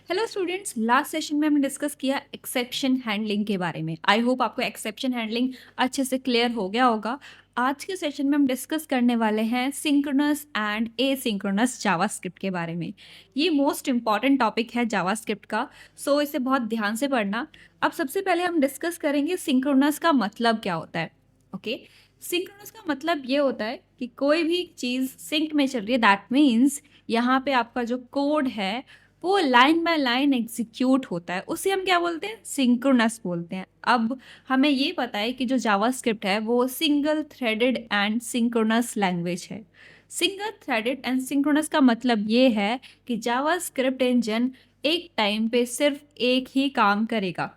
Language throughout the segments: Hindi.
हेलो स्टूडेंट्स, लास्ट सेशन में हमने डिस्कस किया एक्सेप्शन हैंडलिंग के बारे में। आई होप आपको एक्सेप्शन हैंडलिंग अच्छे से क्लियर हो गया होगा। आज के सेशन में हम डिस्कस करने वाले हैं सिंक्रोनस एंड एसिंक्रोनस जावास्क्रिप्ट के बारे में। ये मोस्ट इंपॉर्टेंट टॉपिक है जावास्क्रिप्ट का, सो इसे बहुत ध्यान से पढ़ना। अब सबसे पहले हम डिस्कस करेंगे सिंक्रोनस का मतलब क्या होता है। ओके, सिंक्रोनस का मतलब ये होता है कि कोई भी चीज़ सिंक में चल रही है। दैट मीन्स यहाँ पे आपका जो कोड है वो लाइन बाय लाइन एग्जीक्यूट होता है, उसे हम क्या बोलते हैं, सिंक्रोनस बोलते हैं। अब हमें ये पता है कि जो जावास्क्रिप्ट है वो single threaded and synchronous language है। सिंगल थ्रेडेड एंड सिंक्रोनस का मतलब ये है कि जावास्क्रिप्ट इंजन एक टाइम पे सिर्फ एक ही काम करेगा।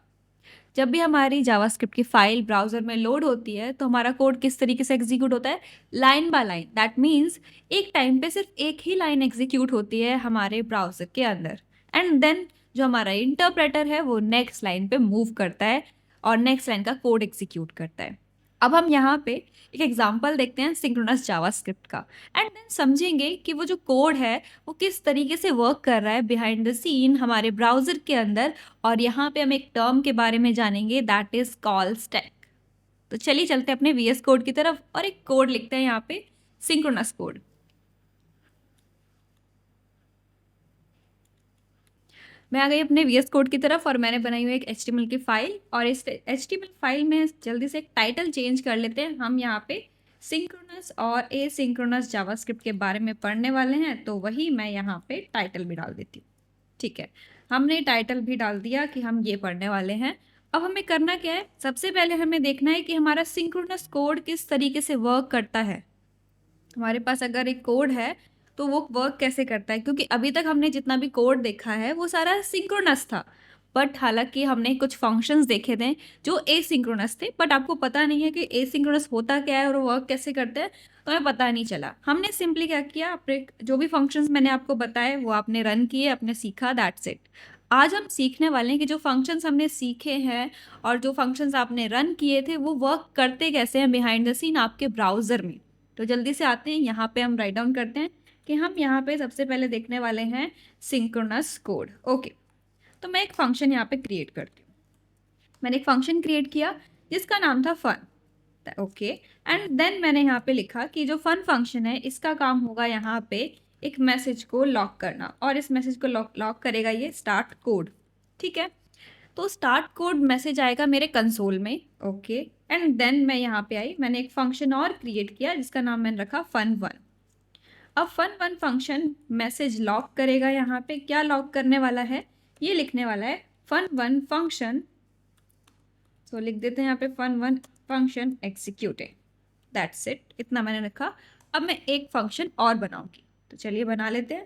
जब भी हमारी जावास्क्रिप्ट की फाइल ब्राउजर में लोड होती है तो हमारा कोड किस तरीके से एग्जीक्यूट होता है, line by line. That means एक टाइम पे सिर्फ एक ही लाइन एग्जीक्यूट होती है हमारे ब्राउजर के अंदर, एंड देन जो हमारा इंटरप्रेटर है वो नेक्स्ट लाइन पे मूव करता है और नेक्स्ट लाइन का कोड एग्जीक्यूट करता है। अब हम यहाँ पे एक एग्जांपल देखते हैं सिंक्रोनस जावास्क्रिप्ट का, एंड देन समझेंगे कि वो जो कोड है वो किस तरीके से वर्क कर रहा है बिहाइंड द सीन हमारे ब्राउजर के अंदर। और यहाँ पे हम एक टर्म के बारे में जानेंगे, दैट इज कॉल स्टैक। तो चलिए चलते हैं अपने वीएस कोड की तरफ और एक कोड लिखते हैं यहाँ पे, सिंक्रोनस कोड। मैं आ गई अपने वीएस कोड की तरफ और मैंने बनाई हुई एक एचटीएमएल की फाइल, और इस एचटीएमएल फाइल में जल्दी से एक टाइटल चेंज कर लेते हैं। हम यहाँ पे सिंक्रोनस और एसिंक्रोनस जावास्क्रिप्ट के बारे में पढ़ने वाले हैं, तो वही मैं यहाँ पे टाइटल भी डाल देती हूँ। ठीक है, हमने टाइटल भी डाल दिया कि हम ये पढ़ने वाले हैं। अब हमें करना क्या है, सबसे पहले हमें देखना है कि हमारा सिंक्रोनस कोड किस तरीके से वर्क करता है। हमारे पास अगर एक कोड है तो वो वर्क कैसे करता है, क्योंकि अभी तक हमने जितना भी कोड देखा है वो सारा सिंक्रोनस था। बट हालांकि हमने कुछ फंक्शंस देखे थे जो एसिंक्रोनस थे, बट आपको पता नहीं है कि एसिंक्रोनस होता क्या है और वर्क कैसे करते हैं, तो हमें पता नहीं चला। हमने सिंपली क्या किया, अपने जो भी फंक्शंस मैंने आपको बताए वो आपने रन किए, आपने सीखा, दैट्स इट। आज हम सीखने वाले हैं कि जो फंक्शंस हमने सीखे हैं और जो फंक्शंस आपने रन किए थे वो वर्क करते कैसे हैं बिहाइंड द सीन आपके ब्राउज़र में। तो जल्दी से आते हैं, यहाँ पे हम राइट डाउन करते हैं कि हम यहाँ पे सबसे पहले देखने वाले हैं सिंक्रोनस कोड। ओके, तो मैं एक फंक्शन यहाँ पे क्रिएट करती हूँ। मैंने एक फंक्शन क्रिएट किया जिसका नाम था फन। ओके, एंड देन मैंने यहाँ पे लिखा कि जो फन फंक्शन है इसका काम होगा यहाँ पे एक मैसेज को लॉक करना, और इस मैसेज को लॉक करेगा ये स्टार्ट कोड। ठीक है, तो स्टार्ट कोड मैसेज आएगा मेरे कंसोल में। ओके, एंड देन मैं यहाँ पे आई, मैंने एक फंक्शन और क्रिएट किया जिसका नाम मैंने रखा fun1। अब fun1 फंक्शन मैसेज लॉक करेगा। यहाँ पे क्या लॉक करने वाला है, ये लिखने वाला है fun1 फंक्शन। तो लिख देते हैं यहाँ पे fun1 function executed. That's it, इतना मैंने रखा। अब मैं एक फंक्शन और बनाऊंगी, तो चलिए बना लेते हैं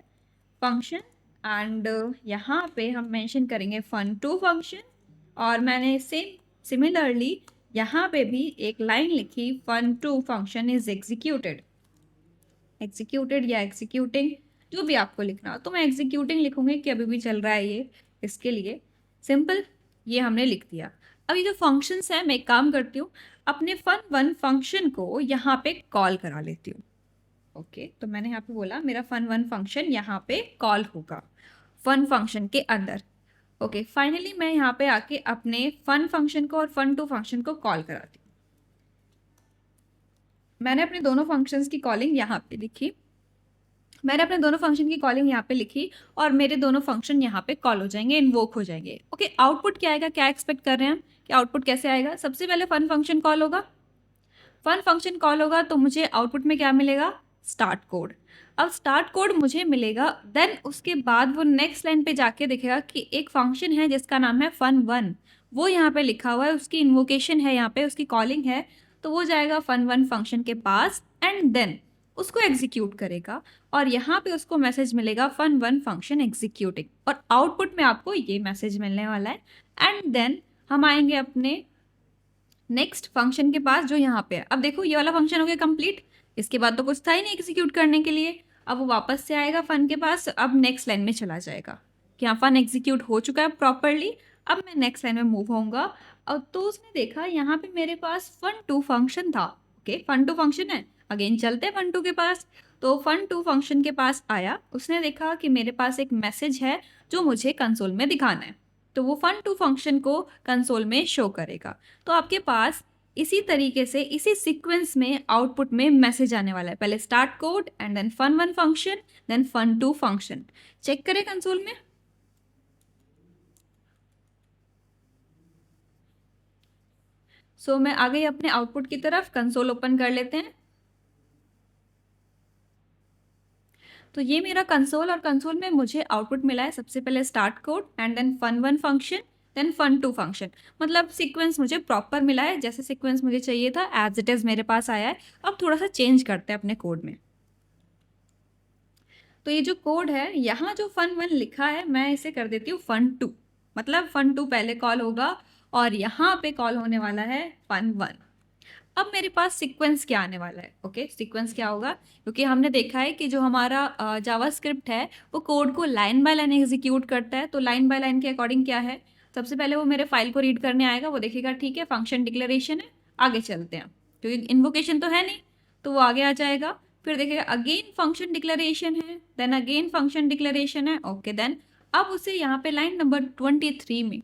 फंक्शन। एंड यहाँ पे हम मेंशन करेंगे fun2 फंक्शन, और मैंने सिमिलरली यहाँ पे भी एक लाइन लिखी fun2 function is executed. Executed या एग्जीक्यूटिंग, जो भी आपको लिखना हो, तो मैं एग्जीक्यूटिंग लिखूंगी कि अभी भी चल रहा है ये, इसके लिए सिंपल ये हमने लिख दिया। अब ये जो फंक्शंस हैं, मैं एक काम करती हूँ, अपने fun1 फंक्शन को यहाँ पे कॉल करा लेती हूँ। ओके, तो मैंने यहाँ पे बोला मेरा fun1 फंक्शन यहाँ पे कॉल होगा फन फंक्शन के अंदर। ओके, फाइनली मैं यहाँ पे आके अपने फन फंक्शन को और fun2 फंक्शन को कॉल कराती हूँ। मैंने अपने दोनों फंक्शंस की कॉलिंग यहाँ पे लिखी, मैंने अपने दोनों फंक्शन की कॉलिंग यहाँ पे लिखी, और मेरे दोनों फंक्शन यहाँ पे कॉल हो जाएंगे, इन्वोक हो जाएंगे। ओके, आउटपुट क्या आएगा, क्या एक्सपेक्ट कर रहे हैं हम कि आउटपुट कैसे आएगा। सबसे पहले फन फंक्शन कॉल होगा, फन फंक्शन कॉल होगा तो मुझे आउटपुट में क्या मिलेगा, स्टार्ट कोड। अब स्टार्ट कोड मुझे मिलेगा, देन उसके बाद वो नेक्स्ट लाइन पे जाके देखेगा कि एक फंक्शन है जिसका नाम है fun1, वो यहाँ पे लिखा हुआ है, उसकी इन्वोकेशन है, यहाँ पे उसकी कॉलिंग है, तो वो जाएगा fun1 फंक्शन के पास एंड देन उसको एग्जीक्यूट करेगा, और यहाँ पे उसको मैसेज मिलेगा fun1 फंक्शन एग्जीक्यूटिंग, और आउटपुट में आपको ये मैसेज मिलने वाला है। एंड देन हम आएंगे अपने नेक्स्ट फंक्शन के पास जो यहाँ पे है। अब देखो ये वाला फंक्शन हो गया कंप्लीट, इसके बाद तो कुछ था ही नहीं एग्जीक्यूट करने के लिए। अब वो वापस से आएगा फन के पास, अब नेक्स्ट लाइन में चला जाएगा कि हाँ फन एग्जीक्यूट हो चुका है प्रॉपरली। अब मैं नेक्स्ट लाइन में मूव होऊंगा, अब तो उसने देखा यहाँ पे मेरे पास fun2 फंक्शन था। ओके, fun2 फंक्शन है, अगेन चलते हैं fun2 के पास। तो fun2 फंक्शन के पास आया, उसने देखा कि मेरे पास एक मैसेज है जो मुझे कंसोल में दिखाना है, तो वो fun2 फंक्शन को कंसोल में शो करेगा। तो आपके पास इसी तरीके से इसी सीक्वेंस में आउटपुट में मैसेज आने वाला है, पहले start code and then fun1 function then fun2 function. Check करें कंसोल में। मैं आ गई अपने आउटपुट की तरफ, कंसोल ओपन कर लेते हैं। तो ये मेरा कंसोल, और कंसोल में मुझे आउटपुट मिला है सबसे पहले start code and then fun1 function then fun2 function. मतलब सीक्वेंस मुझे प्रॉपर मिला है, जैसे सीक्वेंस मुझे चाहिए था एज इट इज़ मेरे पास आया है। अब थोड़ा सा चेंज करते हैं अपने कोड में। तो ये जो कोड है, यहाँ जो fun1 लिखा है मैं इसे कर देती हूँ fun2। मतलब fun2 पहले कॉल होगा और यहाँ पे कॉल होने वाला है fun1। अब मेरे पास सीक्वेंस क्या आने वाला है? ओके, सीक्वेंस क्या होगा, क्योंकि हमने देखा है कि जो हमारा जावास्क्रिप्ट है वो कोड को लाइन बाय लाइन एग्जीक्यूट करता है। तो लाइन बाय लाइन के अकॉर्डिंग क्या है, सबसे पहले वो मेरे फाइल को रीड करने आएगा, वो देखेगा ठीक है फंक्शन डिक्लेरेशन है, आगे चलते हैं, क्योंकि इन्वोकेशन तो है नहीं, तो वो आगे आ जाएगा। फिर देखेगा अगेन फंक्शन डिक्लेरेशन है, देन अगेन फंक्शन डिक्लेरेशन है। ओके, देन अब उसे यहाँ पे लाइन नंबर 23 में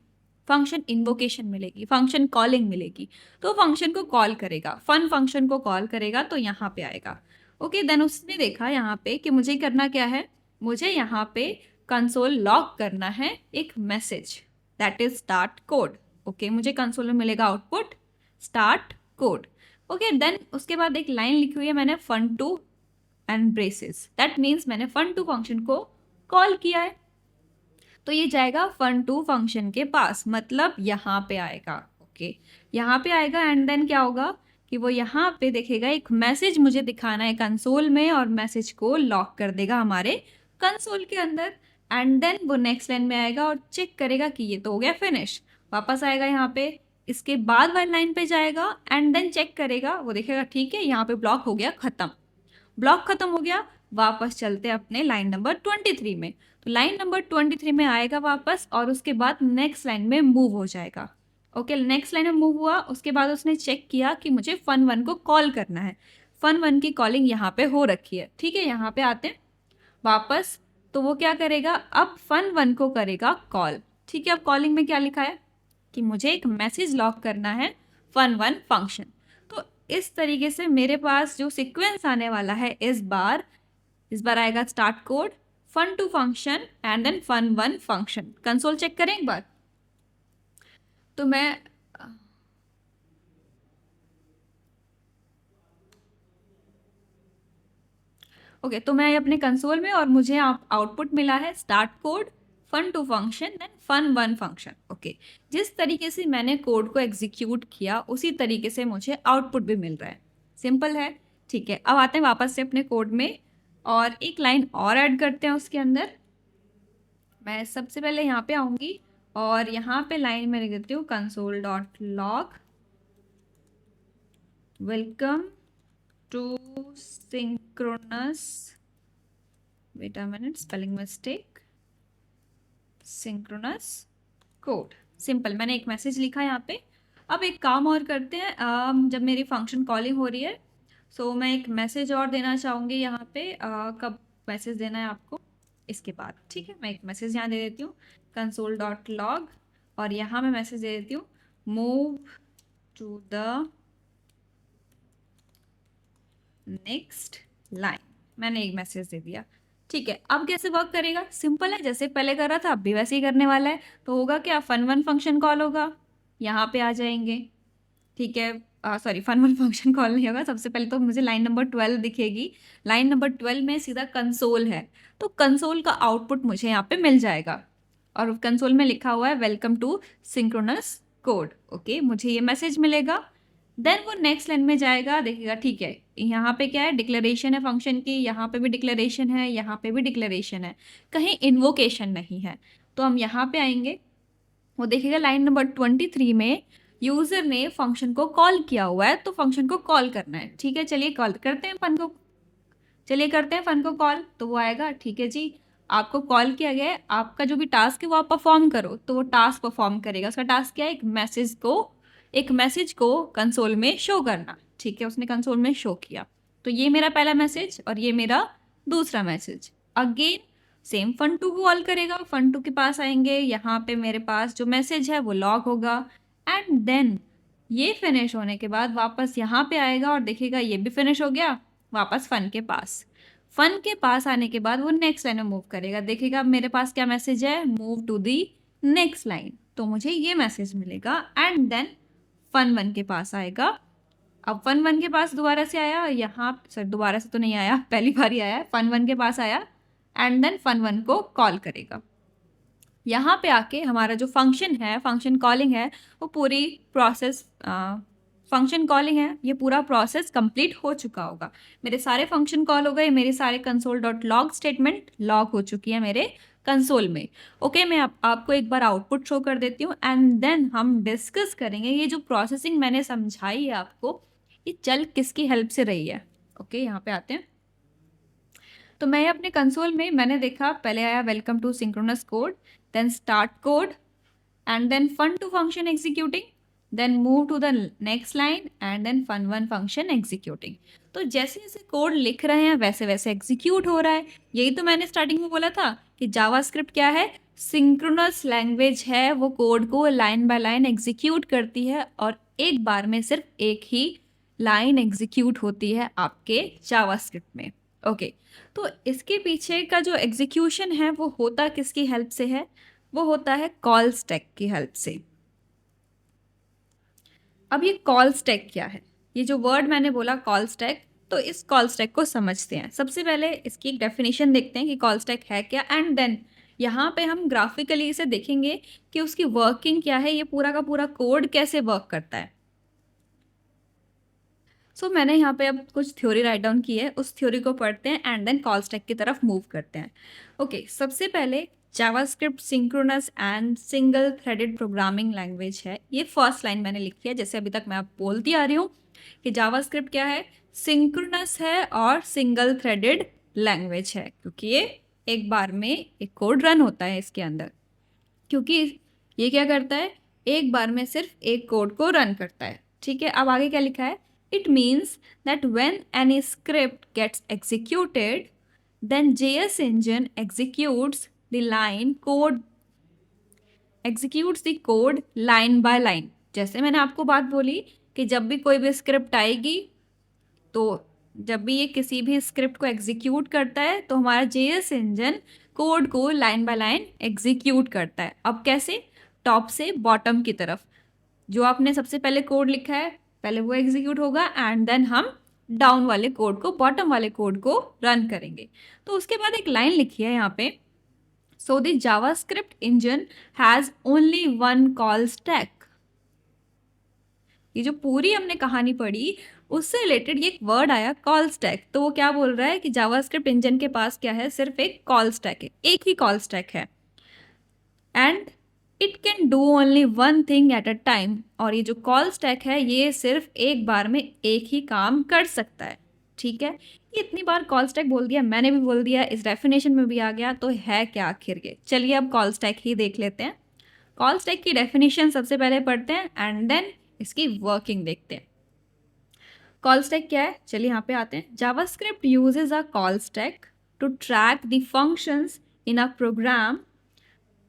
फंक्शन इन्वोकेशन मिलेगी, फंक्शन कॉलिंग मिलेगी, तो फंक्शन को कॉल करेगा, फन फंक्शन को कॉल करेगा, तो यहाँ पे आएगा। ओके, देन उसने देखा यहाँ पे कि मुझे करना क्या है, मुझे यहाँ पे कंसोल लॉग करना है एक message that is start code. Okay, मुझे कंसोल में मिलेगा output start code. Okay, then उसके बाद एक लाइन लिखी हुई है मैंने fun2 and braces, that means मैंने fun2 फंक्शन को कॉल किया है, तो ये जाएगा fun2 फंक्शन के पास, मतलब यहाँ पे आएगा। ओके, यहाँ पे आएगा एंड देन क्या होगा कि वो यहाँ पे देखेगा एक मैसेज मुझे दिखाना है कंसोल में, और मैसेज को लॉक कर देगा हमारे कंसोल के अंदर। एंड देन वो नेक्स्ट लाइन में आएगा और चेक करेगा कि ये तो हो गया फिनिश, वापस आएगा यहाँ पे, इसके बाद वाली लाइन पे जाएगा एंड देन चेक करेगा, वो देखेगा ठीक है यहाँ पे ब्लॉक हो गया खत्म, ब्लॉक खत्म हो गया। वापस चलते हैं अपने लाइन नंबर 23 में, तो लाइन नंबर 23 में आएगा वापस और उसके बाद नेक्स्ट लाइन में मूव हो जाएगा। ओके, नेक्स्ट लाइन में मूव हुआ, उसके बाद उसने चेक किया कि मुझे fun1 को कॉल करना है, fun1 की कॉलिंग यहाँ पे हो रखी है। ठीक है, यहाँ पे आते हैं वापस, तो वो क्या करेगा, अब fun1 को करेगा कॉल। ठीक है, अब कॉलिंग में क्या लिखा है कि मुझे एक मैसेज लॉक करना है fun1 फंक्शन। तो इस तरीके से मेरे पास जो सीक्वेंस आने वाला है इस बार आएगा start code, fun2 function and then fun1 function. Console check करें एक बार। तो मैं ओके, तो मैं अपने कंसोल में, और मुझे आउटपुट मिला है start code, fun2 function then fun1 function. Okay, जिस तरीके से मैंने कोड को एग्जीक्यूट किया उसी तरीके से मुझे आउटपुट भी मिल रहा है। सिंपल है। ठीक है, अब आते हैं वापस से अपने कोड में और एक लाइन और ऐड करते हैं उसके अंदर। मैं सबसे पहले यहाँ पे आऊँगी और यहाँ पे लाइन में लिख देती हूँ console.log welcome to synchronous, wait a minute, spelling mistake, synchronous code. Simple, मैंने एक मैसेज लिखा यहाँ पे। अब एक काम और करते हैं, जब मेरी फंक्शन कॉलिंग हो रही है, सो मैं एक मैसेज और देना चाहूँगी यहाँ पे। कब मैसेज देना है आपको, इसके बाद। ठीक है, मैं एक मैसेज यहाँ दे देती हूँ console.log, और यहाँ मैं मैसेज दे देती हूँ move to the next line. मैंने एक मैसेज दे दिया। ठीक है, अब कैसे वर्क करेगा, सिंपल है, जैसे पहले कर रहा था अब भी वैसे ही करने वाला है। तो होगा क्या, fun1 फंक्शन कॉल होगा, यहाँ पे आ जाएंगे। ठीक है, सॉरी, fun1 फंक्शन कॉल नहीं होगा, सबसे पहले तो मुझे लाइन नंबर 12 दिखेगी, लाइन नंबर 12 में सीधा कंसोल है, तो कंसोल का आउटपुट मुझे यहाँ पे मिल जाएगा, और कंसोल में लिखा हुआ है welcome to synchronous code. Okay, मुझे ये मैसेज मिलेगा। देन वो नेक्स्ट लाइन में जाएगा, देखेगा ठीक है यहाँ पे क्या है, डिक्लेरेशन है फंक्शन की, यहाँ पे भी डिक्लेरेशन है, यहाँ पे भी डिक्लेरेशन है, कहीं इन्वोकेशन नहीं है। तो हम यहाँ पे आएंगे, वो देखेगा लाइन नंबर 23 में यूज़र ने फंक्शन को कॉल किया हुआ है, तो फंक्शन को कॉल करना है। ठीक है, चलिए कॉल करते हैं फन को, चलिए करते हैं फन को कॉल। तो वो आएगा, ठीक है जी आपको कॉल किया गया है, आपका जो भी टास्क है वो आप परफॉर्म करो, तो वो टास्क परफॉर्म करेगा। उसका टास्क क्या है, एक मैसेज को कंसोल में शो करना। ठीक है, उसने कंसोल में शो किया। तो ये मेरा पहला मैसेज और ये मेरा दूसरा मैसेज। अगेन सेम fun2 को कॉल करेगा, fun2 के पास आएंगे, यहाँ पे मेरे पास जो मैसेज है वो लॉग होगा एंड देन ये फिनिश होने के बाद वापस यहाँ पे आएगा और देखेगा ये भी फिनिश हो गया, वापस फन के पास। फन के पास आने के बाद वो नेक्स्ट लाइन में मूव करेगा, देखेगा अब मेरे पास क्या मैसेज है, move to the next line, तो मुझे ये मैसेज मिलेगा एंड देन fun1 के पास आएगा। अब fun1 के पास दोबारा से आया, यहाँ सर दोबारा से तो नहीं आया, पहली बार ही आया, fun1 के पास आया एंड देन fun1 को कॉल करेगा। यहाँ पे आके हमारा जो फंक्शन है, फंक्शन कॉलिंग है, वो पूरी प्रोसेस फंक्शन कॉलिंग है, ये पूरा प्रोसेस कंप्लीट हो चुका होगा। मेरे सारे फंक्शन कॉल हो गए, मेरे सारे console.log स्टेटमेंट लॉग हो चुकी है मेरे कंसोल में। ओके, मैं आपको एक बार आउटपुट शो कर देती हूँ एंड देन हम डिस्कस करेंगे ये जो प्रोसेसिंग मैंने समझाई है आपको, ये चल किसकी हेल्प से रही है। ओके, यहाँ पे आते हैं। तो मैं अपने कंसोल में मैंने देखा, पहले आया welcome to synchronous code, then start code and then fun2 function executing, then move to the next line and then fun1 function executing. तो जैसे जैसे कोड लिख रहे हैं वैसे वैसे एग्जीक्यूट हो रहा है। यही तो मैंने स्टार्टिंग में बोला था कि जावास्क्रिप्ट क्या है, सिंक्रोनस लैंग्वेज है, वो कोड को लाइन बाय लाइन एग्जीक्यूट करती है और एक बार में सिर्फ एक ही लाइन एग्जीक्यूट होती है आपके जावास्क्रिप्ट में। ओके, तो इसके पीछे का जो एग्जीक्यूशन है वो होता किसकी हेल्प से है, वो होता है कॉल स्टैक की हेल्प से। अब ये कॉल स्टैक क्या है, ये जो वर्ड मैंने बोला कॉल स्टैक, तो इस कॉल स्टैक को समझते हैं। सबसे पहले इसकी एक डेफिनेशन देखते हैं कि कॉल स्टैक है क्या एंड देन यहाँ पे हम ग्राफिकली इसे देखेंगे कि उसकी वर्किंग क्या है, ये पूरा का पूरा कोड कैसे वर्क करता है। सो मैंने यहाँ पे अब कुछ थ्योरी राइट डाउन की है, उस थ्योरी को पढ़ते हैं एंड देन कॉल स्टैक की तरफ मूव करते हैं। ओके, सबसे पहले JavaScript synchronous and single threaded programming language है, ये फर्स्ट लाइन मैंने लिखी है। जैसे अभी तक मैं आप बोलती आ रही हूँ कि जावास्क्रिप्ट क्या है, सिंक्रोनस है और सिंगल थ्रेडेड लैंग्वेज है, क्योंकि ये एक बार में एक कोड रन होता है इसके अंदर। क्योंकि ये क्या करता है, एक बार में सिर्फ एक कोड को रन करता है। ठीक है, अब आगे क्या लिखा है, it means that when any script gets executed then JS engine executes the code line by line। जैसे मैंने आपको बात बोली कि जब भी कोई भी स्क्रिप्ट आएगी, तो जब भी ये किसी भी स्क्रिप्ट को एग्जीक्यूट करता है तो हमारा JS इंजन कोड को लाइन बाय लाइन एग्जीक्यूट करता है। अब कैसे, टॉप से बॉटम की तरफ, जो आपने सबसे पहले कोड लिखा है पहले वो एग्जीक्यूट होगा एंड देन हम डाउन वाले कोड को, बॉटम वाले कोड को रन करेंगे। तो उसके बाद एक लाइन लिखी है यहाँ पे, so the JavaScript engine has only one call stack. ये जो पूरी हमने कहानी पढ़ी उससे रिलेटेड ये एक वर्ड आया कॉल स्टैक, तो वो क्या बोल रहा है कि जावास्क्रिप्ट इंजन के पास क्या है, सिर्फ एक कॉल स्टैक है, एक ही कॉल स्टैक है and it can do only one thing at a time. और ये जो कॉल स्टैक है ये सिर्फ एक बार में एक ही काम कर सकता है। ठीक है, ये इतनी बार कॉल स्टैक बोल दिया, मैंने भी बोल दिया, इस डेफिनेशन में भी आ गया, तो है क्या आखिर ये। चलिए अब कॉल स्टैक ही देख लेते हैं। कॉल स्टैक की डेफिनेशन सबसे पहले पढ़ते हैं एंड देन इसकी वर्किंग देखते हैं। कॉल स्टैक क्या है, चलिए यहाँ पे आते हैं। JavaScript uses a call stack to track the functions in a program.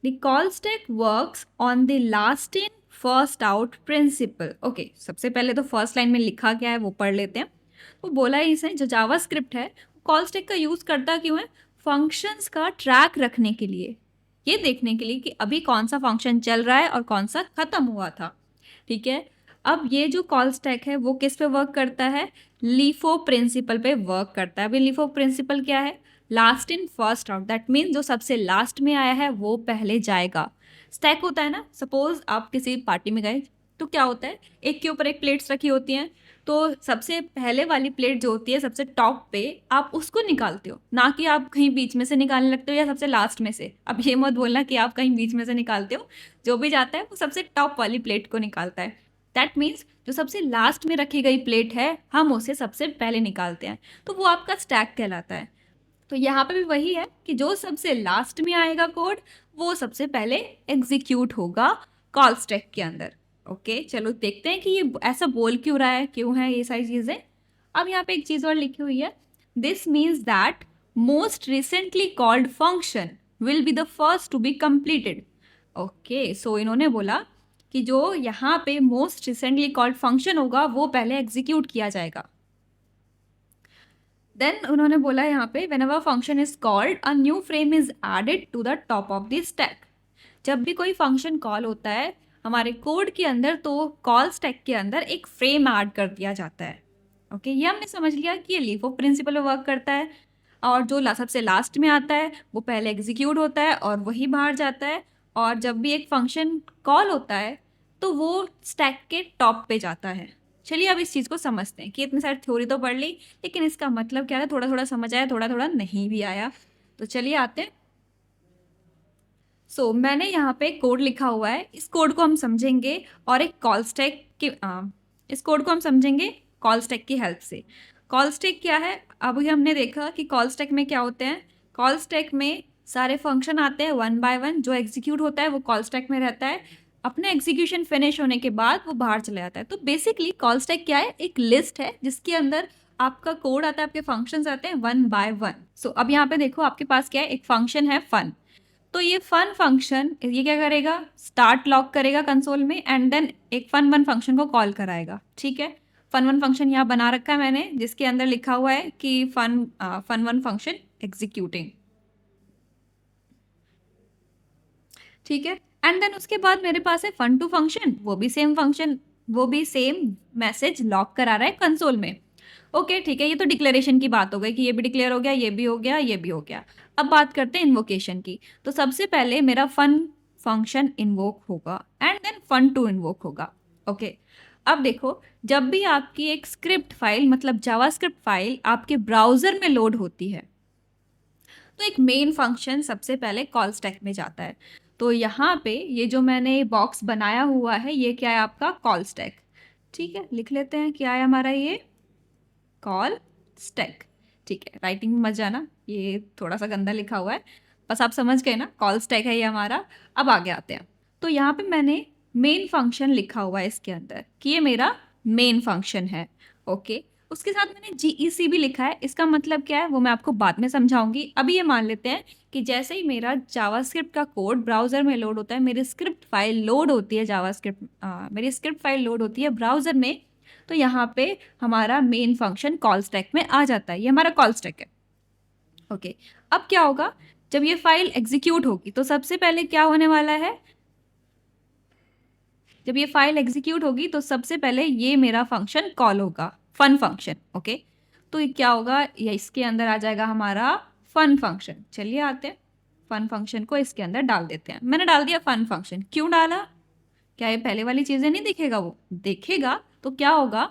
The call stack works on the last in first out principle। Okay, सबसे पहले तो फर्स्ट लाइन में लिखा क्या है वो पढ़ लेते हैं। वो बोला ही इसे, जो जावास्क्रिप्ट है कॉल स्टैक का यूज़ करता क्यों है, फंक्शंस का ट्रैक रखने के लिए, ये देखने के लिए कि अभी कौन सा फंक्शन चल रहा है और कौन सा ख़त्म हुआ था। ठीक है, अब ये जो कॉल स्टैक है वो किस पे वर्क करता है, लीफो प्रिंसिपल पे वर्क करता है। अभी लीफो प्रिंसिपल क्या है, last in first out, that means जो सबसे लास्ट में आया है वो पहले जाएगा। स्टैक होता है ना, सपोज आप किसी पार्टी में गए तो क्या होता है, एक के ऊपर एक प्लेट्स रखी होती हैं, तो सबसे पहले वाली प्लेट जो होती है सबसे टॉप पे आप उसको निकालते हो, ना कि आप कहीं बीच में से निकालने लगते हो या सबसे लास्ट में से। अब ये मत बोलना कि आप कहीं बीच में से निकालते हो, जो भी जाता है वो सबसे टॉप वाली प्लेट को निकालता है। दैट मीन्स जो सबसे लास्ट में रखी गई प्लेट है हम उसे सबसे पहले निकालते हैं, तो वो आपका स्टैक कहलाता है। तो यहाँ पे भी वही है कि जो सबसे लास्ट में आएगा कोड वो सबसे पहले एग्जीक्यूट होगा कॉल स्टैक के अंदर। ओके, चलो देखते हैं कि ये ऐसा बोल क्यों रहा है, क्यों है ये सारी चीज़ें। अब यहाँ पे एक चीज़ और लिखी हुई है, this means that most recently called function will be the first to be completed. Okay, so इन्होंने बोला कि जो यहाँ पे मोस्ट रिसेंटली कॉल्ड फंक्शन होगा वो पहले एग्जीक्यूट किया जाएगा। देन उन्होंने बोला यहाँ पे whenever function is called a new frame is added to the top of the stack. जब भी कोई फंक्शन कॉल होता है हमारे कोड के अंदर तो कॉल स्टैक के अंदर एक फ्रेम ऐड कर दिया जाता है। ओके, ये हमने समझ लिया कि ये लीफ ऑफ प्रिंसिपल वर्क करता है और जो सबसे लास्ट में आता है वो पहले एग्जीक्यूट होता है और वही बाहर जाता है, और जब भी एक फंक्शन कॉल होता है तो वो स्टैक के टॉप पे जाता है। चलिए अब इस चीज़ को समझते हैं कि इतनी सारी थ्योरी तो पढ़ ली, लेकिन इसका मतलब क्या है, थोड़ा थोड़ा समझ आया, थोड़ा थोड़ा नहीं भी आया। तो चलिए आते हैं। मैंने यहाँ पे कोड लिखा हुआ है, इस कोड को हम समझेंगे और एक कॉल स्टैक की इस कोड को हम समझेंगे कॉल स्टैक की हेल्प से। कॉल स्टैक क्या है, अभी हमने देखा कि कॉल स्टैक में क्या होते हैं। कॉल स्टैक में सारे फंक्शन आते हैं वन बाय वन, जो एग्जीक्यूट होता है वो कॉल स्टैक में रहता है, अपने एग्जीक्यूशन फिनिश होने के बाद वो बाहर चले जाता है। तो बेसिकली कॉल स्टैक क्या है, एक लिस्ट है जिसके अंदर आपका कोड आता है, आपके फंक्शंस आते हैं वन बाय वन। अब यहाँ पे देखो आपके पास क्या है, एक फंक्शन है फन। तो ये फन फंक्शन ये क्या करेगा, स्टार्ट लॉक करेगा कंसोल में एंड देन एक फन वन फंक्शन को कॉल कराएगा। ठीक है, फन वन फंक्शन यहाँ बना रखा है मैंने, जिसके अंदर लिखा हुआ है कि फन वन फंक्शन एग्जीक्यूटिंग। ठीक है, एंड देन उसके बाद मेरे पास है फन टू फंक्शन, वो भी सेम फंक्शन, वो भी सेम मैसेज लॉक करा रहा है कंसोल में। ओके ठीक है, ये तो डिक्लेरेशन की बात हो गई कि ये भी डिक्लेयर हो गया, ये भी हो गया, ये भी हो गया। अब बात करते हैं इन्वोकेशन की। तो सबसे पहले मेरा फन फंक्शन इन्वोक होगा and then fun two invoke होगा। ओके, अब देखो जब भी आपकी एक स्क्रिप्ट फाइल मतलब जावास्क्रिप्ट फाइल आपके ब्राउजर में लोड होती है तो एक मेन फंक्शन सबसे पहले कॉल स्टैक में जाता है। तो यहाँ पे ये जो मैंने बॉक्स बनाया हुआ है ये क्या है, आपका कॉल स्टैक। ठीक है, लिख लेते हैं क्या है हमारा ये कॉल स्टैक। ठीक है, राइटिंग में मत जाना, ये थोड़ा सा गंदा लिखा हुआ है, बस आप समझ गए ना, कॉल स्टैक है ये हमारा। अब आगे आते हैं। तो यहाँ पे मैंने मेन फंक्शन लिखा हुआ है इसके अंदर कि ये मेरा मेन फंक्शन है। ओके, उसके साथ मैंने GEC भी लिखा है, इसका मतलब क्या है वो मैं आपको बाद में समझाऊंगी। अभी ये मान लेते हैं कि जैसे ही मेरा जावास्क्रिप्ट का कोड ब्राउज़र में लोड होता है, मेरी स्क्रिप्ट फाइल लोड होती है मेरी स्क्रिप्ट फाइल लोड होती है ब्राउज़र में, तो यहाँ पे हमारा मेन फंक्शन कॉल स्टैक में आ जाता है, ये हमारा कॉल स्टैक है। ओके, अब क्या होगा, जब ये फाइल एग्जीक्यूट होगी तो सबसे पहले क्या होने वाला है, जब ये फाइल एग्जीक्यूट होगी तो सबसे पहले ये मेरा फंक्शन कॉल होगा, फन फंक्शन। ओके, तो ये क्या होगा, ये इसके अंदर आ जाएगा हमारा फन फंक्शन। चलिए आते हैं, फन फंक्शन को इसके अंदर डाल देते हैं। मैंने डाल दिया फन फंक्शन, क्यों डाला, क्या ये पहले वाली चीज़ें नहीं देखेगा, वो देखेगा। तो क्या होगा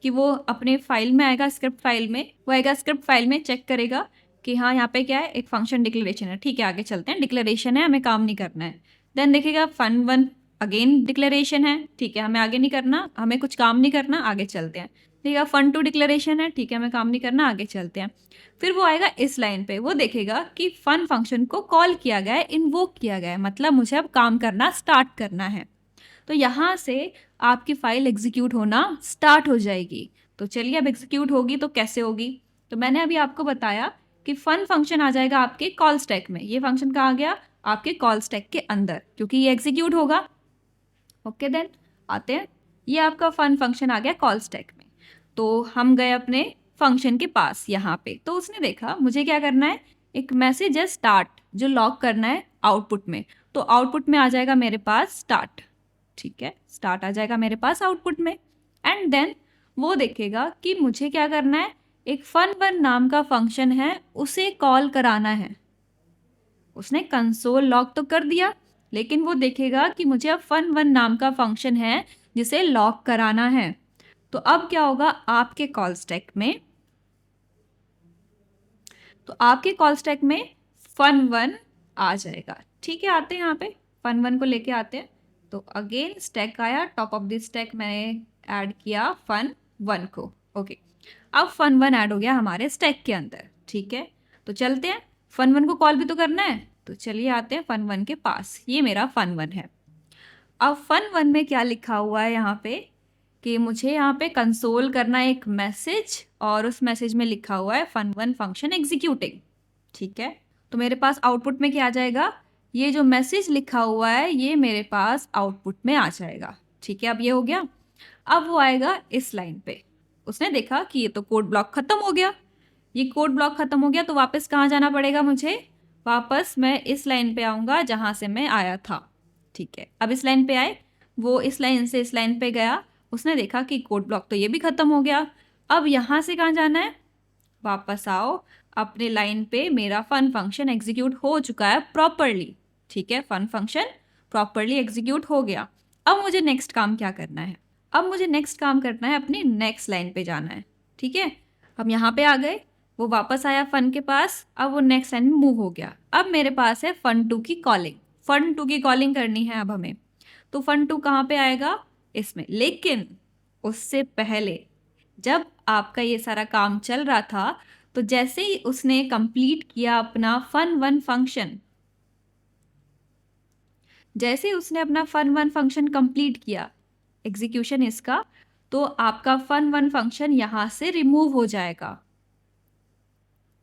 कि वो अपने फाइल में आएगा, स्क्रिप्ट फाइल में वो आएगा, स्क्रिप्ट फाइल में चेक करेगा कि हाँ यहाँ पे क्या है, एक फंक्शन डिक्लेरेशन है। ठीक है, आगे चलते हैं, डिक्लेरेशन है, हमें काम नहीं करना है। देन देखेगा फन वन अगेन डिक्लेरेशन है, ठीक है हमें आगे नहीं करना, हमें कुछ काम नहीं करना, आगे चलते हैं। देखिएगा फन टू डिक्लेरेशन है, ठीक है हमें काम नहीं करना, आगे चलते हैं। फिर वो आएगा इस लाइन पे, वो देखेगा कि फन फंक्शन को कॉल किया गया है, इन्वोक किया गया है, मतलब मुझे अब काम करना स्टार्ट करना है। तो यहाँ से आपकी फाइल एग्जीक्यूट होना स्टार्ट हो जाएगी। तो चलिए अब एग्जीक्यूट होगी तो कैसे होगी, तो मैंने अभी आपको बताया कि फन फंक्शन आ जाएगा आपके कॉल स्टैक में। ये फंक्शन कहाँ आ गया, आपके कॉल स्टैक के अंदर, क्योंकि ये एग्जीक्यूट होगा। ओके, देन आते हैं, ये आपका फन फंक्शन आ गया कॉल स्टैक में। तो हम गए अपने फंक्शन के पास यहाँ पे, तो उसने देखा मुझे क्या करना है, एक मैसेज है स्टार्ट जो लॉक करना है आउटपुट में। तो आउटपुट में आ जाएगा मेरे पास स्टार्ट। ठीक है, स्टार्ट आ जाएगा मेरे पास आउटपुट में एंड देन वो देखेगा कि मुझे क्या करना है, एक फन वन नाम का फंक्शन है उसे कॉल कराना है। उसने कंसोल लॉक तो कर दिया, लेकिन वो देखेगा कि मुझे अब फन वन नाम का फंक्शन है जिसे लॉक कराना है। तो अब क्या होगा, आपके कॉल स्टैक में, तो आपके कॉल स्टैक में फन वन आ जाएगा। ठीक है, आते हैं यहाँ पे फन वन को लेके आते हैं। तो अगेन स्टैक आया, टॉप ऑफ द स्टैक मैंने ऐड किया फन वन को। ओके, अब फन वन ऐड हो गया हमारे स्टैक के अंदर। ठीक है, तो चलते हैं, फन वन को कॉल भी तो करना है, तो चलिए आते हैं फन वन के पास। ये मेरा फन वन है। अब फन वन में क्या लिखा हुआ है यहाँ पे कि मुझे यहाँ पे कंसोल करना है एक मैसेज और उस मैसेज में लिखा हुआ है fun1 फंक्शन एग्जीक्यूटिंग। ठीक है, तो मेरे पास आउटपुट में क्या आ जाएगा, ये जो मैसेज लिखा हुआ है ये मेरे पास आउटपुट में आ जाएगा। ठीक है, अब ये हो गया। अब वो आएगा इस लाइन पे, उसने देखा कि ये तो कोड ब्लॉक खत्म हो गया। ये कोड ब्लॉक खत्म हो गया तो वापस कहाँ जाना पड़ेगा मुझे, वापस मैं इस लाइन पे आऊँगा जहाँ से मैं आया था। ठीक है, अब इस लाइन पे आए, वो इस लाइन से इस लाइन पे गया, उसने देखा कि कोड ब्लॉक तो ये भी खत्म हो गया। अब यहाँ से कहाँ जाना है, वापस आओ अपने लाइन पे, मेरा फन फंक्शन एग्जीक्यूट हो चुका है प्रॉपरली। ठीक है, फन फंक्शन प्रॉपरली एग्जीक्यूट हो गया। अब मुझे नेक्स्ट काम क्या करना है, अब मुझे नेक्स्ट काम करना है अपनी नेक्स्ट लाइन पे जाना है। ठीक है, हम यहाँ पे आ गए, वो वापस आया फन के पास, अब वो नेक्स्ट लाइन में मूव हो गया। अब मेरे पास है fun2 की कॉलिंग, fun2 की कॉलिंग करनी है अब हमें। तो fun2 कहाँ पे आएगा, इसमें। लेकिन उससे पहले जब आपका ये सारा काम चल रहा था, तो जैसे ही उसने कंप्लीट किया अपना fun1 फंक्शन, जैसे ही उसने अपना fun1 फंक्शन कंप्लीट किया एग्जीक्यूशन इसका, तो आपका fun1 फंक्शन यहाँ से रिमूव हो जाएगा।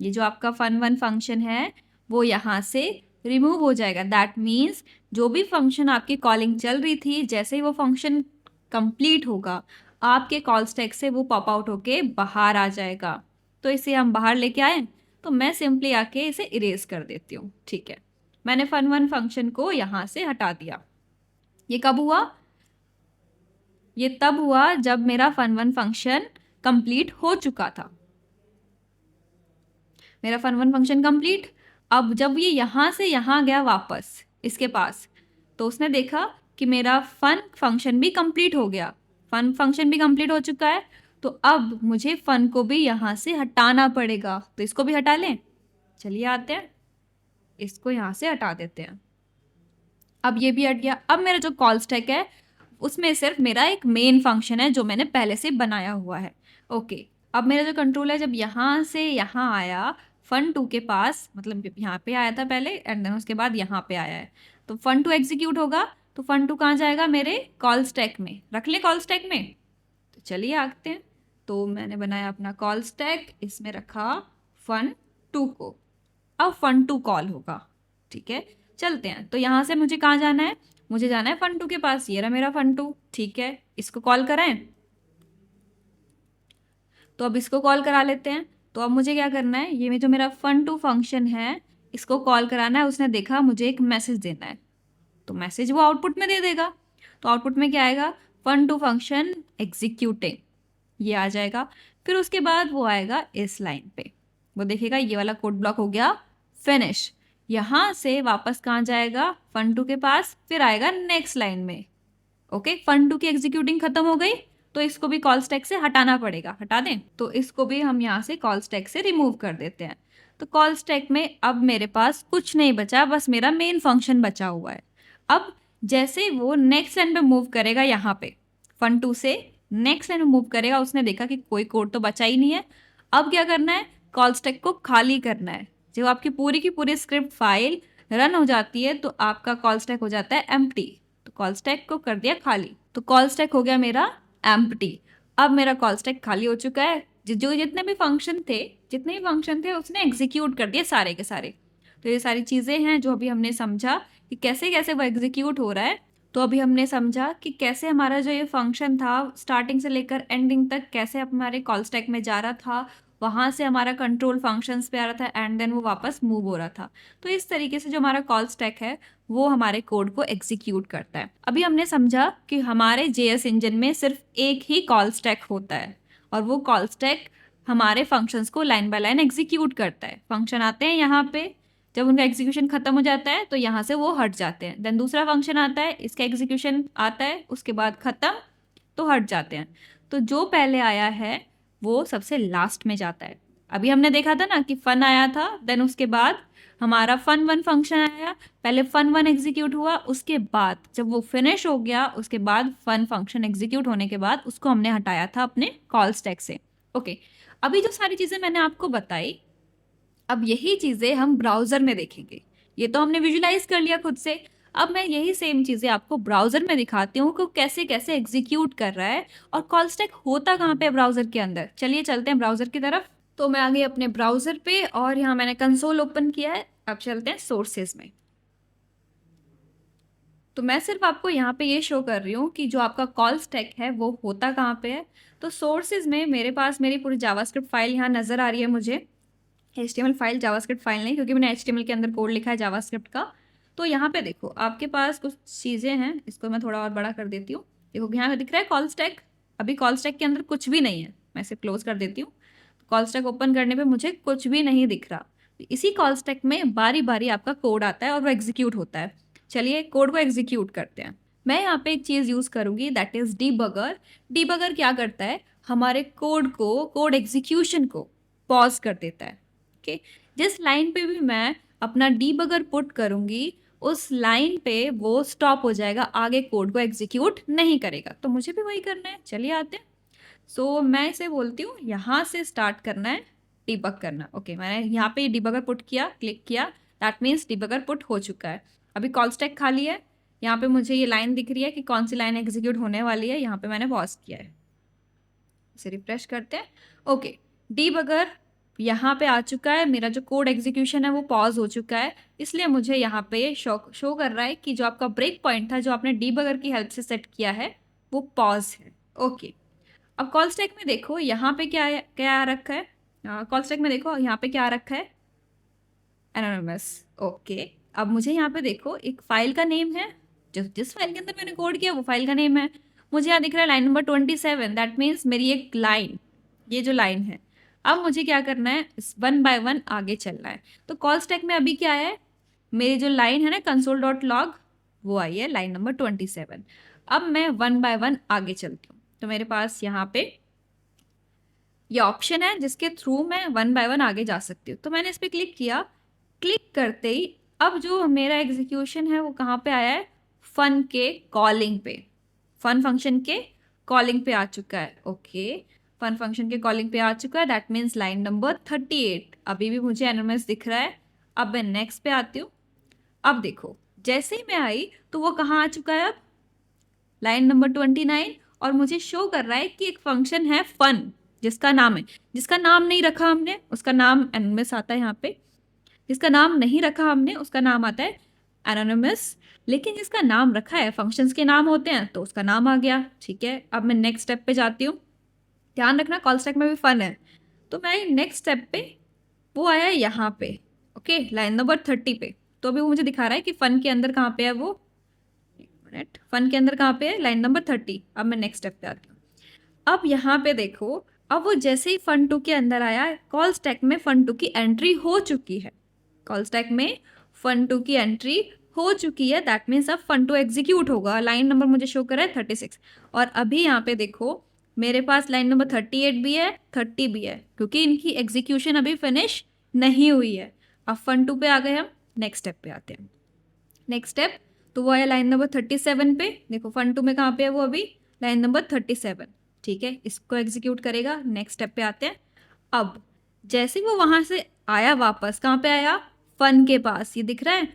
ये जो आपका fun1 फंक्शन है वो यहाँ से रिमूव हो जाएगा। दैट मीन्स जो भी फंक्शन आपकी कॉलिंग चल रही थी, जैसे ही वो फंक्शन कंप्लीट होगा आपके कॉल स्टैक से वो पॉप आउट होके बाहर आ जाएगा। तो इसे हम बाहर लेके आए, तो मैं सिंपली आके इसे इरेज कर देती हूँ। ठीक है, मैंने fun1 फंक्शन को यहाँ से हटा दिया। ये कब हुआ, ये तब हुआ जब मेरा fun1 फंक्शन कंप्लीट हो चुका था। मेरा fun1 फंक्शन कंप्लीट। अब जब ये यहाँ से यहाँ गया वापस इसके पास, तो उसने देखा कि मेरा फन फंक्शन भी कंप्लीट हो गया, फन फंक्शन भी कंप्लीट हो चुका है। तो अब मुझे फन को भी यहाँ से हटाना पड़ेगा, तो इसको भी हटा लें। चलिए आते हैं, इसको यहाँ से हटा देते हैं। अब ये भी हट गया। अब मेरा जो कॉल स्टैक है उसमें सिर्फ मेरा एक मेन फंक्शन है जो मैंने पहले से बनाया हुआ है। ओके, अब मेरा जो कंट्रोल है जब यहाँ से यहाँ आया fun2 के पास, मतलब यहाँ पे आया था पहले एंड देन उसके बाद यहाँ पे आया है, तो fun2 एग्जीक्यूट होगा। तो fun2 कहाँ जाएगा, मेरे कॉल स्टैक में। रख ले कॉल स्टैक में, तो चलिए आते हैं। तो मैंने बनाया अपना कॉल स्टैक, इसमें रखा fun2 को। अब fun2 कॉल होगा। ठीक है, चलते हैं। तो यहाँ से मुझे कहाँ जाना है, मुझे जाना है fun2 के पास। ये रहा मेरा fun2। ठीक है, इसको कॉल कराएं, तो अब इसको कॉल करा लेते हैं। तो अब मुझे क्या करना है, ये जो मेरा fun2 फंक्शन है इसको कॉल कराना है। उसने देखा मुझे एक मैसेज देना है, तो मैसेज वो आउटपुट में दे देगा। तो आउटपुट में क्या आएगा, fun2 फंक्शन एग्जीक्यूटिंग, ये आ जाएगा। फिर उसके बाद वो आएगा इस लाइन पे, वो देखेगा ये वाला कोड ब्लॉक हो गया फिनिश। यहाँ से वापस कहाँ जाएगा, fun2 के पास, फिर आएगा नेक्स्ट लाइन में। ओके, fun2 की एग्जीक्यूटिंग खत्म हो गई, तो इसको भी कॉल स्टैक से हटाना पड़ेगा। हटा दें, तो इसको भी हम यहाँ से कॉल स्टैक से रिमूव कर देते हैं। तो कॉल स्टैक में अब मेरे पास कुछ नहीं बचा, बस मेरा मेन फंक्शन बचा हुआ है। अब जैसे वो नेक्स्ट लाइन पे मूव करेगा, यहाँ पे fun2 से नेक्स्ट लाइन में मूव करेगा, उसने देखा कि कोई कोड तो बचा ही नहीं है। अब क्या करना है, कॉल स्टैक को खाली करना है। जब आपकी पूरी की पूरी स्क्रिप्ट फाइल रन हो जाती है तो आपका कॉल स्टैक हो जाता है एम्प्टी। तो कॉल स्टैक को कर दिया खाली, तो कॉल स्टैक हो गया मेरा एम्प्टी। अब मेरा कॉल स्टैक खाली हो चुका है। जो जितने भी फंक्शन थे उसने एग्जीक्यूट कर दिए सारे के सारे। तो ये सारी चीज़ें हैं जो अभी हमने समझा कि कैसे कैसे वो एग्जीक्यूट हो रहा है। तो अभी हमने समझा कि कैसे हमारा जो ये फंक्शन था स्टार्टिंग से लेकर एंडिंग तक कैसे हमारे कॉल स्टैक में जा रहा था, वहाँ से हमारा कंट्रोल फंक्शंस पे आ रहा था एंड देन वो वापस मूव हो रहा था। तो इस तरीके से जो हमारा कॉल स्टैक है वो हमारे कोड को एग्जीक्यूट करता है। अभी हमने समझा कि हमारे JS इंजन में सिर्फ एक ही कॉल स्टैक होता है और वो कॉल स्टैक हमारे फंक्शंस को लाइन बाय लाइन एग्जीक्यूट करता है। फंक्शन आते हैं यहाँ पे, जब उनका एग्जीक्यूशन खत्म हो जाता है तो यहाँ से वो हट जाते हैं। देन दूसरा फंक्शन आता है, इसका एग्जीक्यूशन आता है, उसके बाद खत्म, तो हट जाते हैं। तो जो पहले आया है वो सबसे लास्ट में जाता है। अभी हमने देखा था ना कि फन आया था, देन उसके बाद हमारा fun1 फंक्शन आया, पहले fun1 एग्जीक्यूट हुआ, उसके बाद जब वो फिनिश हो गया उसके बाद फन फंक्शन एग्जीक्यूट होने के बाद उसको हमने हटाया था अपने कॉल स्टैक से। ओके, अभी जो सारी चीज़ें मैंने आपको बताई, अब यही चीज़ें हम ब्राउज़र में देखेंगे। ये तो हमने विजुलाइज कर लिया खुद से। अब मैं यही सेम चीज़ें आपको ब्राउज़र में दिखाती हूँ कि कैसे कैसे एग्जीक्यूट कर रहा है और कॉल स्टैक होता कहाँ पे है ब्राउज़र के अंदर। चलिए चलते हैं ब्राउज़र की तरफ। तो मैं आ गई अपने ब्राउज़र पे और यहाँ मैंने कंसोल ओपन किया है। अब चलते हैं सोर्सेज में। तो मैं सिर्फ आपको यहाँ पे ये शो कर रही हूँ कि जो आपका कॉल स्टैक है वो होता कहाँ पे है। तो सोर्सेज में मेरे पास मेरी पूरी जावास्क्रिप्ट फाइल यहाँ नज़र आ रही है मुझे। HTML फाइल, जावास्क्रिप्ट फाइल नहीं, क्योंकि मैंने HTML के अंदर कोड लिखा है जावास्क्रिप्ट का। तो यहाँ पे देखो आपके पास कुछ चीज़ें हैं, इसको मैं थोड़ा और बड़ा कर देती हूँ। देखो यहाँ पे दिख रहा है कॉल स्टैक। अभी कॉल स्टैक के अंदर कुछ भी नहीं है, मैं इसे क्लोज कर देती हूँ। कॉल स्टैक ओपन करने पे मुझे कुछ भी नहीं दिख रहा। इसी कॉल स्टैक में बारी बारी आपका कोड आता है और वो एग्जीक्यूट होता है। चलिए कोड को एग्जीक्यूट करते हैं। मैं यहाँ पे एक चीज़ यूज़ करूँगी, दैट इज़ डीबगर। डीबगर क्या करता है, हमारे कोड को, कोड एग्जीक्यूशन को पॉज कर देता है। ओके, जिस लाइन पे भी मैं अपना डीबगर पुट करूँगी उस लाइन पे वो स्टॉप हो जाएगा, आगे कोड को एग्जीक्यूट नहीं करेगा। तो मुझे भी वही करना है, चलिए आते हैं। सो मैं इसे बोलती हूँ यहाँ से स्टार्ट करना है डिबग करना। ओके, मैंने यहाँ पे डिबगर पुट किया, क्लिक किया, दैट मीन्स डिबगर पुट हो चुका है। अभी कॉल स्टैक खाली है। यहाँ पे मुझे ये लाइन दिख रही है कि कौन सी लाइन एग्जीक्यूट होने वाली है। यहाँ पे मैंने पॉज किया है, इसे रिफ्रेश करते हैं। ओके, डीबगर यहाँ पे आ चुका है। मेरा जो कोड एग्जीक्यूशन है वो पॉज हो चुका है, इसलिए मुझे यहाँ पे शो कर रहा है कि जो आपका ब्रेक पॉइंट था, जो आपने डीबगर की हेल्प से सेट किया है, वो पॉज है। ओके, अब कॉल स्टैक में देखो यहाँ पे क्या आ रखा है। कॉल स्टैक में देखो यहाँ पे क्या आ रखा है, एनोनिमस। ओके, अब मुझे यहाँ पे देखो एक फाइल का नेम है, जिस फाइल के अंदर मैंने कोड किया वो फाइल का नेम है। मुझे यहाँ दिख रहा है लाइन नंबर 27, दैट मीन्स मेरी एक लाइन, ये जो लाइन है। अब मुझे क्या करना है, वन बाय वन आगे चलना है। तो कॉल स्टैक में अभी क्या है, मेरी जो लाइन है ना console.log, वो आई है लाइन नंबर 27। अब मैं वन बाय वन आगे चलती हूँ। तो मेरे पास यहाँ पे ये ऑप्शन है जिसके थ्रू मैं वन बाय वन आगे जा सकती हूँ। तो मैंने इस पर क्लिक किया। क्लिक करते ही अब जो मेरा एग्जीक्यूशन है वो कहाँ पे आया है, फन के कॉलिंग पे, फन फंक्शन के कॉलिंग पे आ चुका है। ओके, फन फंक्शन के कॉलिंग पे आ चुका है, दैट मीन्स लाइन नंबर 38। अभी भी मुझे एनएमएस दिख रहा है। अब मैं नेक्स्ट पे आती हूँ। अब देखो जैसे ही मैं आई तो वो कहाँ आ चुका है, अब लाइन नंबर 29। और मुझे शो कर रहा है कि एक फंक्शन है फन, जिसका नाम है, जिसका नाम नहीं रखा हमने उसका नाम एनोनिमस आता है यहाँ पे। जिसका नाम नहीं रखा हमने उसका नाम आता है एनोनिमस। लेकिन जिसका नाम रखा है, फंक्शंस के नाम होते हैं, तो उसका नाम आ गया। ठीक है, अब मैं नेक्स्ट स्टेप पे जाती हूँ। ध्यान रखना कॉल स्टैक में भी फन है। तो मैं नेक्स्ट स्टेप पे, वो आया है यहाँ पे। ओके, लाइन नंबर 30 पे। तो अभी वो मुझे दिखा रहा है कि फन के अंदर कहाँ पे है वो, एक मिनट, फन के अंदर कहाँ पे है, लाइन नंबर 30। अब मैं नेक्स्ट स्टेप पे आती हूँ। अब यहाँ पे देखो, अब वो जैसे ही फन 2 के अंदर आया, कॉल स्टैक में फन 2 की एंट्री हो चुकी है। कॉल स्टैक में फन 2 की एंट्री हो चुकी है, दैट मीन्स अब फन 2 एग्जीक्यूट होगा। लाइन नंबर मुझे शो कर रहा है 36। और अभी यहाँ पे देखो मेरे पास लाइन नंबर 38 भी है, 30 भी है, क्योंकि इनकी एग्जीक्यूशन अभी फिनिश नहीं हुई है। अब फन 2 पे आ गए हम, नेक्स्ट स्टेप पे आते हैं। नेक्स्ट स्टेप तो वो है लाइन नंबर 37 पे। देखो फन 2 में कहाँ पे है वो, अभी लाइन नंबर 37। ठीक है, इसको एग्जीक्यूट करेगा। नेक्स्ट स्टेप पे आते हैं। अब जैसे वो वहाँ से आया वापस, कहाँ पे आया, फन के पास, ये दिख रहा है,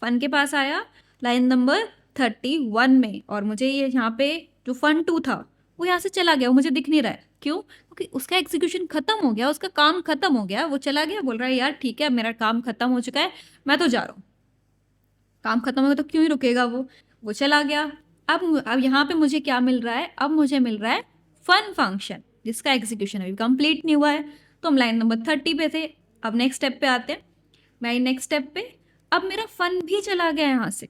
फन के पास आया लाइन नंबर 31 में। और मुझे ये यहाँ पे जो फन 2 था वो यहाँ से चला गया, वो मुझे दिख नहीं रहा है। क्यों, क्योंकि उसका एग्जीक्यूशन खत्म हो गया, उसका काम खत्म हो गया, वो चला गया, बोल रहा है यार ठीक है मेरा काम खत्म हो चुका है, मैं तो जा रहा हूँ। काम खत्म होगा तो क्यों ही रुकेगा वो चला गया। अब यहाँ पे मुझे क्या मिल रहा है, अब मुझे मिल रहा है फन फंक्शन, जिसका एग्जीक्यूशन अभी कंप्लीट नहीं हुआ है। तो हम लाइन नंबर 30 पे थे। अब नेक्स्ट स्टेप पे आते हैं। मैं नेक्स्ट स्टेप पे, अब मेरा फन भी चला गया, यहाँ से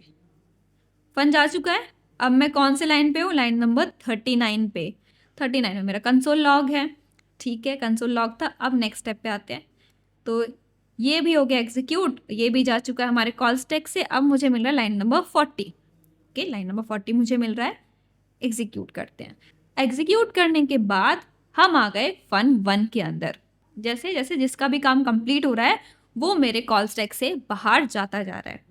फन जा चुका है। अब मैं कौन से लाइन पे हूँ, लाइन नंबर 39 पे। 39 में मेरा कंसोल लॉग है। ठीक है, कंसोल लॉग था। अब नेक्स्ट स्टेप पे आते हैं। तो ये भी हो गया एग्जीक्यूट, ये भी जा चुका है हमारे कॉल स्टैक से। अब मुझे मिल रहा है line number 40। Okay, line number 40 मुझे मिल रहा है। एग्जीक्यूट करते हैं। एग्जीक्यूट करने के बाद हम आ गए फन 1 के अंदर। जैसे जैसे जिसका भी काम कंप्लीट हो रहा है वो मेरे कॉल स्टैक से बाहर जाता जा रहा है।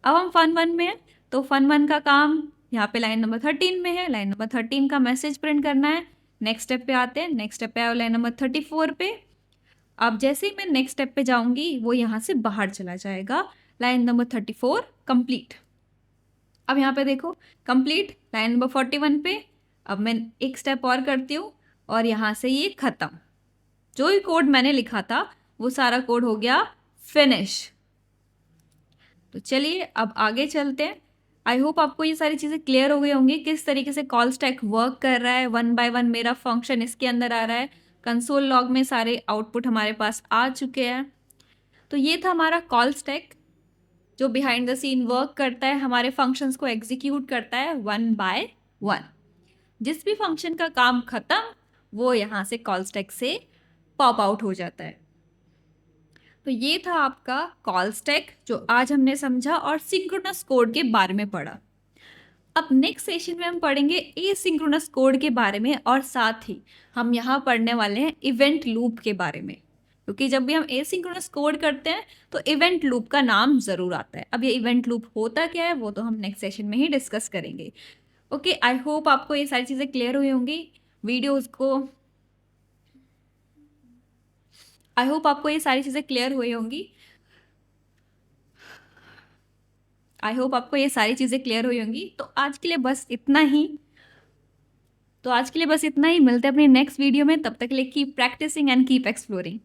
अब हम फन 1 में हैं, तो फन 1 का काम यहाँ पे लाइन नंबर 13 में है। लाइन नंबर 13 का मैसेज प्रिंट करना है। नेक्स्ट स्टेप पे आते हैं। नेक्स्ट स्टेप पे आए लाइन नंबर 34 पे। अब जैसे ही मैं नेक्स्ट स्टेप पे जाऊंगी वो यहाँ से बाहर चला जाएगा। Line number 34 complete. अब यहाँ पे देखो कंप्लीट लाइन नंबर 41 पे। अब मैं एक स्टेप और करती हूँ और यहाँ से ये ख़त्म। जो भी कोड मैंने लिखा था वो सारा कोड हो गया फिनिश। तो चलिए अब आगे चलते हैं। आई होप आपको ये सारी चीज़ें क्लियर हो गई होंगी, किस तरीके से कॉल स्टैक वर्क कर रहा है। वन बाय वन मेरा फंक्शन इसके अंदर आ रहा है। कंसोल लॉग में सारे आउटपुट हमारे पास आ चुके हैं। तो ये था हमारा कॉल स्टैक जो बिहाइंड द सीन वर्क करता है, हमारे फंक्शंस को एग्जीक्यूट करता है वन बाय वन। जिस भी फंक्शन का काम खत्म वो यहाँ से कॉल स्टैक से पॉप आउट हो जाता है। तो ये था आपका कॉल स्टैक जो आज हमने समझा और सिंक्रोनस कोड के बारे में पढ़ा। अब नेक्स्ट सेशन में हम पढ़ेंगे एसिंक्रोनस कोड के बारे में और साथ ही हम यहाँ पढ़ने वाले हैं इवेंट लूप के बारे में, क्योंकि जब भी हम एसिंक्रोनस कोड करते हैं तो इवेंट लूप का नाम ज़रूर आता है। अब ये इवेंट लूप होता क्या है वो तो हम नेक्स्ट सेशन में ही डिस्कस करेंगे। ओके, आई होप आपको ये सारी चीज़ें क्लियर हुई होंगी। वीडियोज़ को आई होप आपको ये सारी चीज़ें क्लियर हुई होंगी। आई होप आपको ये सारी चीज़ें क्लियर हुई होंगी। तो आज के लिए बस इतना ही। मिलते हैं अपनी नेक्स्ट वीडियो में। तब तक के लिए keep practicing and keep exploring.